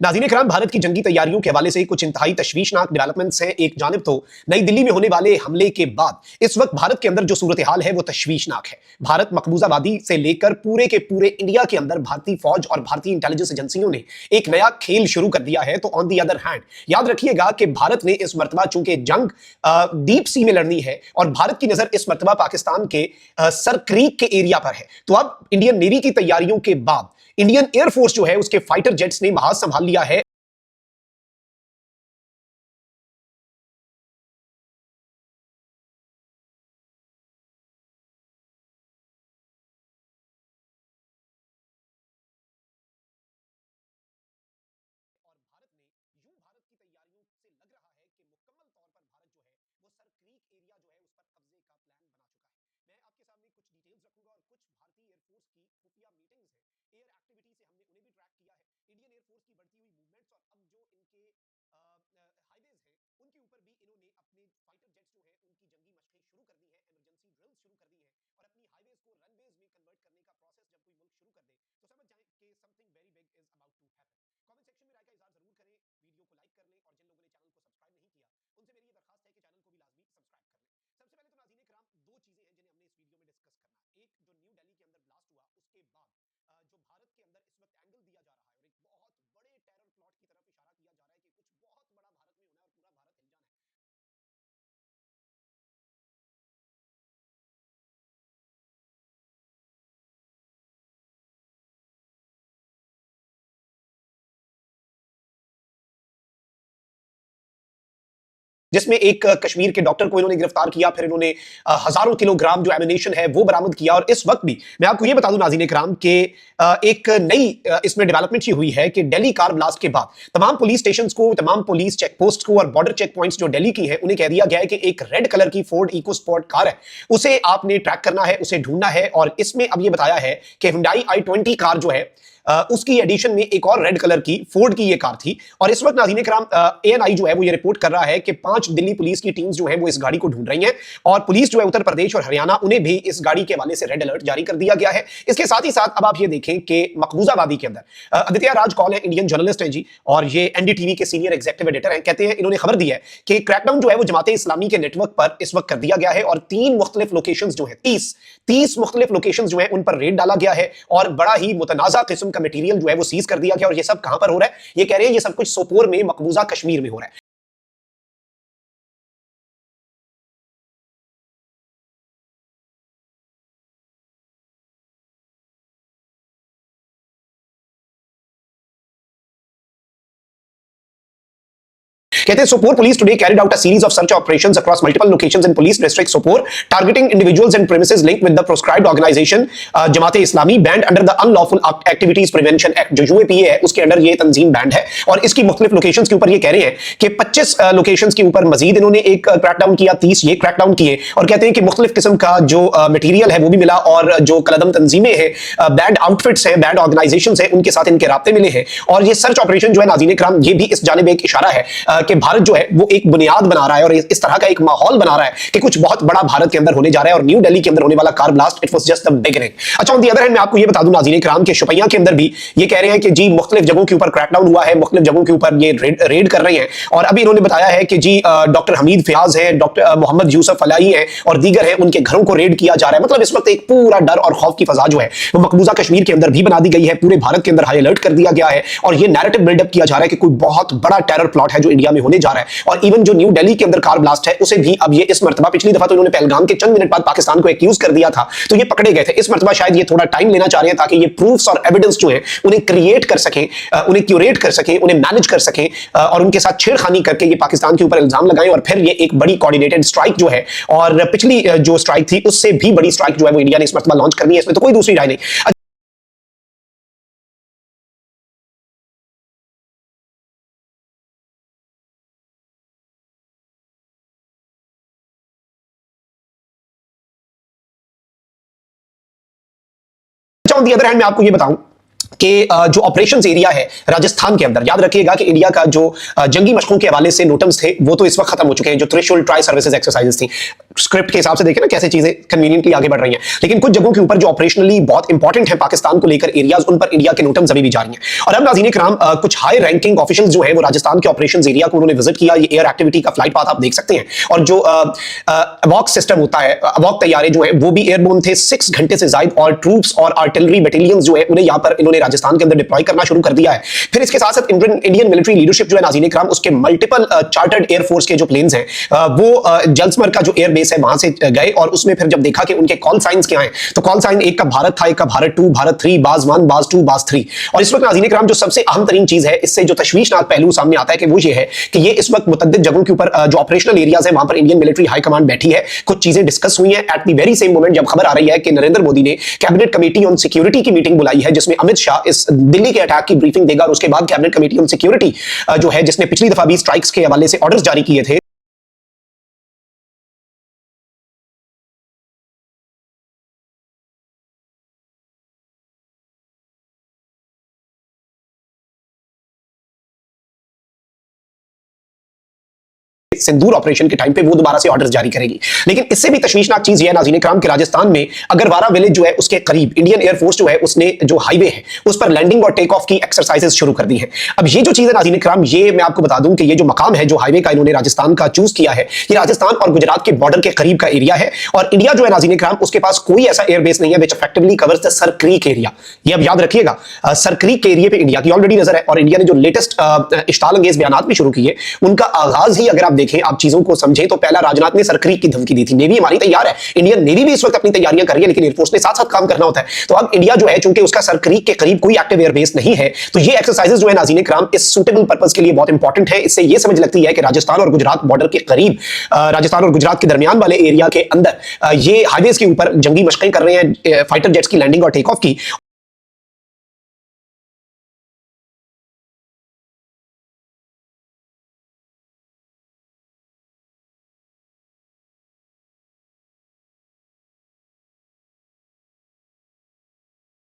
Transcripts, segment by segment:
नाज़रीन इकराम, भारत की जंगी तैयारियों के हवाले से कुछ इंतहाई तशवीशनाक डेवलपमेंट्स हैं। एक जानिब तो नई दिल्ली में होने वाले हमले के बाद इस वक्त भारत के अंदर जो सूरत हाल है वो तशवीशनाक है। भारत मकबूजाबादी से लेकर पूरे के पूरे इंडिया के अंदर भारतीय फौज और भारतीय इंटेलिजेंस एजेंसियों ने एक नया खेल शुरू कर दिया है। तो ऑन दी अदर हैंड याद रखिएगा कि भारत ने इस मरतबा चूंकि जंग डीप सी में लड़नी है और भारत की नजर इस मरतबा पाकिस्तान के सर क्रीक के एरिया पर है, तो अब इंडियन नेवी की तैयारियों के बाद इंडियन एयरफोर्स जो है उसके फाइटर जेट्स ने महाज संभाल लिया है। और भारत ने यूं भारत की तैयारियों से लग रहा है कि मुकम्मल तौर पर भारत जो है वो सर क्रीक एरिया जो है उस पर कब्जे का प्लान बना चुका है। मैं आपके सामने कुछ डिटेल्स रखूंगा और कुछ भारतीय एयरफोर्स की खुफिया मीटिंग्स हैं, एयर एक्टिविटी से हमने उन्हें भी ट्रैक किया है। इंडियन एयरफोर्स की बढ़ती हुई मूवमेंट्स और अब जो इनके हाईवेज हैं उनके ऊपर भी इन्होंने अपने फाइटर जेट्स जो है उनकी जंगी मशकें शुरू कर दी है, इमरजेंसी ड्रिल्स शुरू कर दी है और अपनी हाईवेज को रनवेज में कन्वर्ट करने का प्रोसेस जब कोई मुल्क शुरू कर दे तो समझ जाएं कि something very big is about to happen. Comment section में राय का इजहार जरूर करें, वीडियो को लाइक कर लें और जिन लोगों ने चैनल को सब्सक्राइब नहीं किया उनसे मेरी ये दरखास्त है कि चैनल को भी लाजमी सब्सक्राइब कर लें। सबसे पहले तो नाज़रीन इकराम दो चीजें हैं जिन्हें हमने इस वीडियो में डिस्कस करना है। एक, जो न्यू दिल्ली के अंदर ब्लास्ट हुआ उसके बाद जो भारत के अंदर इस वक्त एंगल दिया जा रहा है और एक बहुत बड़े टेरर प्लॉट की तरफ इशारा किया जा रहा है कि कुछ बहुत बड़ा भारत में होना है और पूरा भारत हिल जाना है। जिसमें एक कश्मीर के डॉक्टर को इन्होंने गिरफ्तार किया, फिर इन्होंने हजारों किलोग्राम जो एमिनेशन है वो बरामद किया। और इस वक्त भी मैं आपको ये बता दूं नाज़रीन इकराम कि एक नई इसमें डेवलपमेंट ये हुई है कि दिल्ली कार ब्लास्ट के बाद तमाम पुलिस स्टेशन को, तमाम पुलिस चेक पोस्ट को और बॉर्डर चेक पॉइंट्स जो दिल्ली की है उन्हें कह दिया गया है कि एक रेड कलर की फोर्ड इको स्पोर्ट कार है, उसे आपने ट्रैक करना है, उसे ढूंढना है। और इसमें अब ये बताया है कि हुंडई i20 कार जो है उसकी एडिशन में एक और रेड कलर की फोर्ड की ये कार थी। और इस वक्त नाज़रीन इकराम एएनआई जो है वो ये रिपोर्ट कर रहा है कि 5 दिल्ली पुलिस की टीम्स जो है वो इस गाड़ी को ढूंढ रही हैं और पुलिस जो है उत्तर प्रदेश और हरियाणा उन्हें भी इस गाड़ी के हवाले से रेड अलर्ट जारी कर दिया गया है। इसके साथ ही साथ अब आप ये देखें कि मकबूजाबादी के अंदर आदित्य राज कौल है, इंडियन जर्नलिस्ट हैं जी और ये एनडीटीवी के सीनियर एग्जीक्यूटिव एडिटर हैं। कहते हैं, इन्होंने खबर दी है कि क्रैकडाउन जो है वो जमाते इस्लामी के नेटवर्क पर इस वक्त कर दिया गया है और 3 मुख्तलिफ लोकेशंस जो है 30 मुख्तलिफ लोकेशंस जो है उन पर रेड डाला गया है और बड़ा ही मुतनाज़ा किस्म का मटेरियल जो है वो सीज कर दिया गया। और ये सब कहां पर हो रहा है? ये कह रहे हैं ये सब कुछ सोपोर में, मकबूजा कश्मीर में हो रहा है। कहते हैं Sopore police today carried out a series of search operations across multiple locations in police district Sopore, targeting individuals and premises linked with the proscribed organization Jamaate Islami banned under the unlawful activities prevention act. जो UAPA है उसके under ये तंजीम band है और इसकी मुख्तलिफ locations के ऊपर ये कह रहे हैं कि 25 लोकेशंस के ऊपर मजीद इन्होंने एक क्रैकडाउन किया, 30 ये क्रैकडाउन किए और कहते हैं कि मुख्तलिफ किस्म का जो मटीरियल है वो भी मिला और जो कलदम तंजीमें हैं, बैंड आउटफिट्स हैं, बैंड ऑर्गेनाइजेशन हैं, उनके साथ इनके राब्ते मिले हैं। और ये सर्च ऑपरेशन जो है नाज़रीन इकराम ये भी इस जानिब एक इशारा है कि भारत जो है वो एक बुनियाद बना रहा है और इस तरह का एक माहौल बना रहा है कि कुछ बहुत बड़ा भारत के अंदर होने जा रहा है। और न्यू दिल्ली के अंदर होने वाला car blast it was just the beginning. अच्छा, ऑन द अदर हैंड मैं आपको ये बता दूं नाज़रीन इकराम के शोपियां के अंदर भी ये कह रहे हैं कि जी मुख्तलिफ जगहों के ऊपर क्रैकडाउन हुआ है, मुख्तलिफ जगहों के ऊपर ये रेड कर रहे हैं। और अभी इन्होंने बताया है कि जी डॉक्टर हमीद फयाज है, डॉक्टर मोहम्मद यूसुफ अलाई है और दीगर है, उनके घरों को रेड किया जा रहा है। मतलब इस वक्त एक पूरा डर और खौफ की फजा जो है वो मकबूजा कश्मीर के अंदर भी बना दी गई है, पूरे भारत के अंदर हाई अलर्ट कर दिया गया है और ये नैरेटिव बिल्डअप किया जा रहा है कि कोई बहुत बड़ा टेरर प्लॉट है जो इंडिया में होने जा रहा है। और इवन जो न्यू दिल्ली के अंदर कार ब्लास्ट है उसे भी अब ये इस मर्तबा, पिछली दफा तो इन्होंने पहलगाम के चंद मिनट बाद पाकिस्तान को एक्यूज कर दिया था तो ये पकड़े गए थे, इस मर्तबा शायद ये थोड़ा टाइम लेना चाह रहे हैं ताकि ये प्रूफ्स और एविडेंस जो है उन्हें क्रिएट कर सकें, उन्हें क्यूरेट कर सकें, उन्हें मैनेज कर सकें और उनके साथ छेड़खानी करके ये पाकिस्तान के ऊपर इल्जाम लगाएं और फिर ये एक बड़ी कोऑर्डिनेटेड स्ट्राइक जो है, और पिछली जो स्ट्राइक थी उससे भी बड़ी स्ट्राइक जो है वो इंडिया ने इस मर्तबा लॉन्च करनी है, इसमें तो कोई दूसरी राय नहीं। ऑन दी अदर हैंड मैं आपको ये बताऊं कि जो ऑपरेशंस एरिया है राजस्थान के अंदर, याद रखिएगा कि इंडिया का जो जंगी मशकों के हवाले से नोटम्स थे वो तो इस वक्त खत्म हो चुके हैं, जो थ्रेशोल्ड ट्राई सर्विसेज एक्सरसाइजेस थी। स्क्रिप्ट के हिसाब से देखें ना कैसे चीजें कन्वीनियंटली आगे बढ़ रही हैं, लेकिन कुछ जगहों के ऊपर जो ऑपरेशनली बहुत इंपॉर्टेंट है पाकिस्तान को लेकर एरियाज, उन पर इंडिया के नोटम्स अभी भी जारी हैं। और अब नाज़रीन इकराम कुछ हाई रैंकिंग ऑफिशियल्स जो है वो राजस्थान के ऑपरेशंस एरिया को उन्होंने विजिट किया। ये एयर एक्टिविटी का फ्लाइट पाथ आप देख सकते हैं, और जो अवॉक सिस्टम होता है, अवॉक तैयारे जो है वो भी एयरबोर्न थे 6 घंटे से ज्यादा, और ट्रूप्स और आर्टिलरी बटालियंस जो है उन्हें यहाँ पर इन्होंने राजस्थान के अंदर डिप्लॉय करना शुरू कर दिया है। फिर इसके साथ साथ इंडियन मिलिट्री लीडरशिप जो है नाज़रीन इकराम, उसके मल्टीपल चार्टर्ड एयरफोर्स के जो प्लेन्स हैं वो जलस्मर का जो एयर बेस है वहां से गए, और उसमें फिर जब देखा कि उनके कॉल साइंस क्या हैं, तो कॉल साइन एक का भारत था, एक का भारत 2, भारत 3, बाज 1, बाज 2, बाज 3। और इस वक्त नाज़रीन इकराम जो सबसे अहम तरीन चीज है, इससे जो तशवीशनाक पहलू सामने आता है कि वो ये है कि ये इस वक्त मुतद्दिद जगहों के ऊपर जो ऑपरेशनल एरियाज है वहां पर इंडियन मिलिट्री हाई कमांड बैठी है, कुछ चीजें डिस्कस हुई हैं। At the very same moment जब खबर आ रही है कि नरेंद्र मोदी ने कैबिनेट कमेटी ऑन सिक्योरिटी की मीटिंग बुलाई है, जिसमें अमित शाह इस दिल्ली के अटैक की ब्रीफिंग देगा, और उसके बाद कैबिनेट कमेटी ऑन सिक्योरिटी जो है जिसने पिछली दफा भी स्ट्राइक्स के हवाले से ऑर्डर्स जारी किए थे, सिंदूर ऑपरेशन के टाइम पे वो दोबारा से ऑर्डर्स जारी करेगी। लेकिन इससे भी तशवीशनाक चीज ये है नाज़रीन इकराम कि राजस्थान में अगरवारा विलेज जो है उसके करीब इंडियन एयरफोर्स जो है उसने जो हाईवे है उस पर लैंडिंग और टेक ऑफ की एक्सरसाइजेस शुरू कर दी है। अब ये जो चीज है नाज़रीन इकराम, ये मैं आपको बता दूं कि ये जो मकाम है जो हाईवे का इन्होंने राजस्थान का चूज किया है, ये राजस्थान और गुजरात के बॉर्डर के करीब का एरिया है, और इंडिया जो है नाज़रीन इकराम उसके पास कोई ऐसा एयरबेस नहीं है which effectively covers the Sir Creek area. ये अब याद रखिएगा, सर क्रीक के एरिया पे इंडिया की ऑलरेडी नजर है, और इंडिया ने जो लेटेस्ट इश्ताल अंगेज बयान भी शुरू किए, उनका आगाज ही अगर आप देखें, आप चीजों को समझें, तो पहला राजनाथ ने सरक्रीक की धमकी दी थी। नेवी हमारी तैयार है, इंडियन नेवी भी इस वक्त अपनी तैयारियां कर रही है, लेकिन एयरफोर्स ने साथ साथ काम करना होता है। तो अब इंडिया जो है चूंकि उसका सरक्रीक के करीब कोई एक्टिव एयरबेस नहीं है, तो ये एक्सरसाइजेस जो है नाज़रीन इकराम इस सूटेबल पर्पस के लिए बहुत इंपॉर्टेंट है। इससे ये समझ लगती है कि राजस्थान और गुजरात बॉर्डर के करीब, राजस्थान और गुजरात के दरमियान वाले एरिया के अंदर ये हाईवेज के ऊपर जंगी मशकें कर रहे हैं फाइटर जेट्स की लैंडिंग और टेक ऑफ की।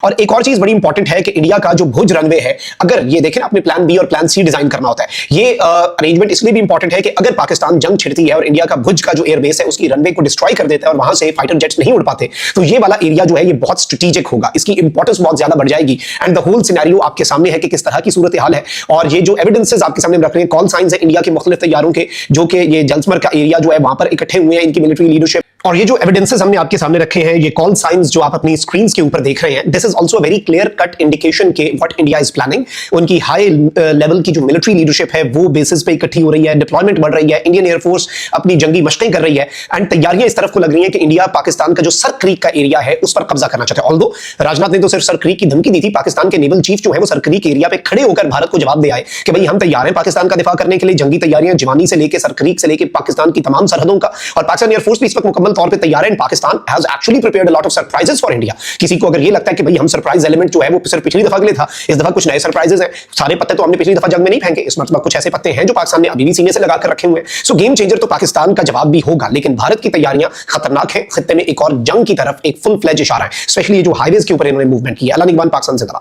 और एक और चीज बड़ी इंपॉर्टेंट है कि इंडिया का जो भुज रनवे है, अगर ये देखें अपने प्लान बी और प्लान सी डिजाइन करना होता है, ये अरेंजमेंट इसलिए भी इंपॉर्टेंट है कि अगर पाकिस्तान जंग छिड़ती है और इंडिया का भुज का जो एयरबेस है उसकी रनवे को डिस्ट्रॉय कर देता है और वहां से फाइटर जेट्स नहीं उड़ पाते, तो ये वाला एरिया जो है ये बहुत स्ट्रेटेजिक होगा, इसकी इंपॉर्टेंस बहुत ज्यादा बढ़ जाएगी। एंड द होल सिनेरियो आपके सामने है कि किस तरह की सूरत हाल है, और ये जो एविडेंसेस आपके सामने रख रहे हैं, कॉल साइंस है इंडिया के मुख्तलिफ तैयारों के, जो कि ये जलस्मर का एरिया जो है वहां पर इकट्ठे हुए हैं इनकी मिलिट्री लीडरशिप, और ये जो एविडेंसेस हमने आपके सामने रखे हैं, ये कॉल साइंस जो आप अपनी स्क्रीन्स के ऊपर देख रहे हैं, this is also very clear cut indication के व्हाट इंडिया इज प्लानिंग। उनकी हाई लेवल की जो मिलिट्री लीडरशिप है वो बेसिस पे इकट्ठी हो रही है, डिप्लॉयमेंट बढ़ रही है, इंडियन एयरफोर्स अपनी जंगी मशकें कर रही है, एंड तैयारियां इस तरफ को लग रही है कि इंडिया पाकिस्तान का जो सर क्रीक का एरिया है उस पर कब्जा करना चाहता है। ऑल्दो राजनाथ ने तो सिर्फ सर क्रीक की धमकी दी थी, पाकिस्तान के नेवल चीफ जो है वो सर क्रीक एरिया पे खड़े होकर भारत को जवाब दे आए कि भाई हम तैयार हैं पाकिस्तान का दिफा करने के लिए, जंगी तैयारियां जवानी से लेकर सर क्रीक से लेकर पाकिस्तान की तमाम सरहदों का, और पाकिस्तान एयरफोर्स भी इस वक्त मुकम्मल तौर पर तैयार है। Pakistan has actually prepared a lot of surprises for India. किसी को अगर ये लगता है कि भाई हम सरप्राइज एलिमेंट जो है वो सिर्फ पिछली दफा के लिए था, इस दफा कुछ नए सरप्राइजेस हैं, सारे पत्ते तो हमने पिछली दफा जंग में नहीं फेंके, इस मतलब कुछ ऐसे पत्ते हैं जो पाकिस्तान ने अभी भी सीने से लगाकर रखे हुए हैं। सो गेम चेंजर तो पाकिस्तान का जवाब भी होगा, लेकिन भारत की तैयारियां खतरनाक है, खत्ते में एक और जंग की तरफ एक फुल फ्लेज इशारा है, स्पेशली जो हाईवेज के ऊपर इन्होंने मूवमेंट किया। अल्लाह निगहबान पाकिस्तान जिंदाबाद।